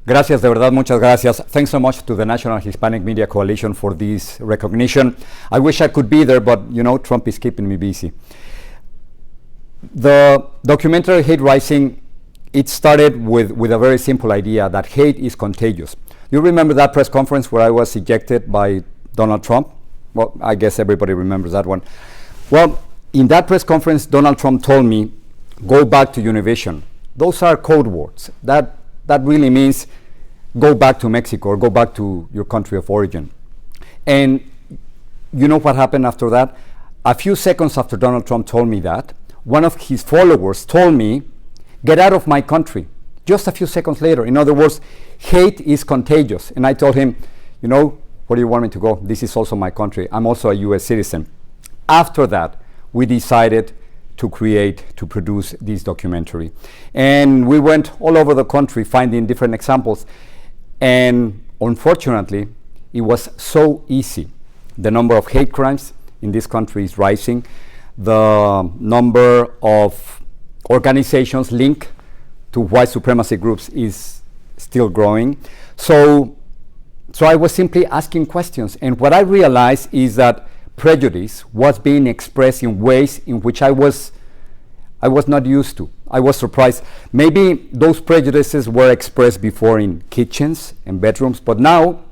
Gracias, de verdad, muchas gracias. Thanks so much to the National Hispanic Media Coalition for this recognition. I wish I could be there, but you know, Trump is keeping me busy. The documentary Hate Rising, it started with a very simple idea that hate is contagious. You remember that press conference where I was ejected by Donald Trump? Well, I guess everybody remembers that one. Well, in that press conference, Donald Trump told me, go back to Univision. Those are code words. That really means go back to Mexico or go back to your country of origin. And you know what happened after that? A few seconds after Donald Trump told me that, one of his followers told me, get out of my country. Just a few seconds later. In other words, hate is contagious. And I told him, you know, where do you want me to go? This is also my country. I'm also a US citizen. After that, we decided to produce this documentary. And we went all over the country finding different examples. And unfortunately, it was so easy. The number of hate crimes in this country is rising. The number of organizations linked to white supremacy groups is still growing. So I was simply asking questions. And what I realized is that prejudice was being expressed in ways in which I was not used to. I was surprised. Maybe those prejudices were expressed before in kitchens and bedrooms, but now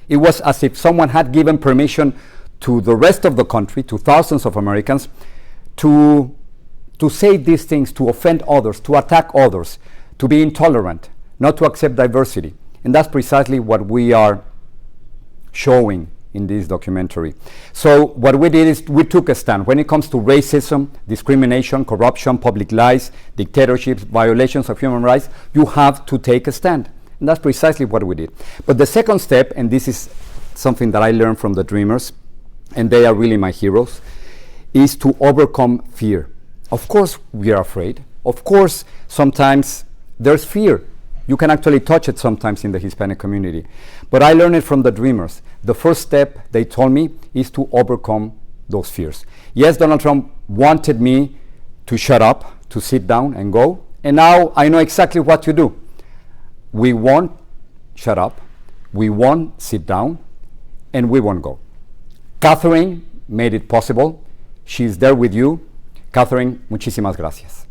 it was as if someone had given permission to the rest of the country, to thousands of Americans, to say these things, to offend others, to attack others, to be intolerant, not to accept diversity. And that's precisely what we are showing in this documentary. So what we did is we took a stand. When it comes to racism, discrimination, corruption, public lies, dictatorships, violations of human rights, you have to take a stand. And that's precisely what we did. But the second step, and this is something that I learned from the Dreamers, and they are really my heroes, is to overcome fear. Of course, we are afraid. Of course, sometimes there's fear. You can actually touch it sometimes in the Hispanic community. But I learned it from the Dreamers. The first step, they told me, is to overcome those fears. Yes, Donald Trump wanted me to shut up, to sit down and go. And now I know exactly what to do. We won't shut up, we won't sit down, and we won't go. Catherine made it possible. She's there with you. Catherine, muchísimas gracias.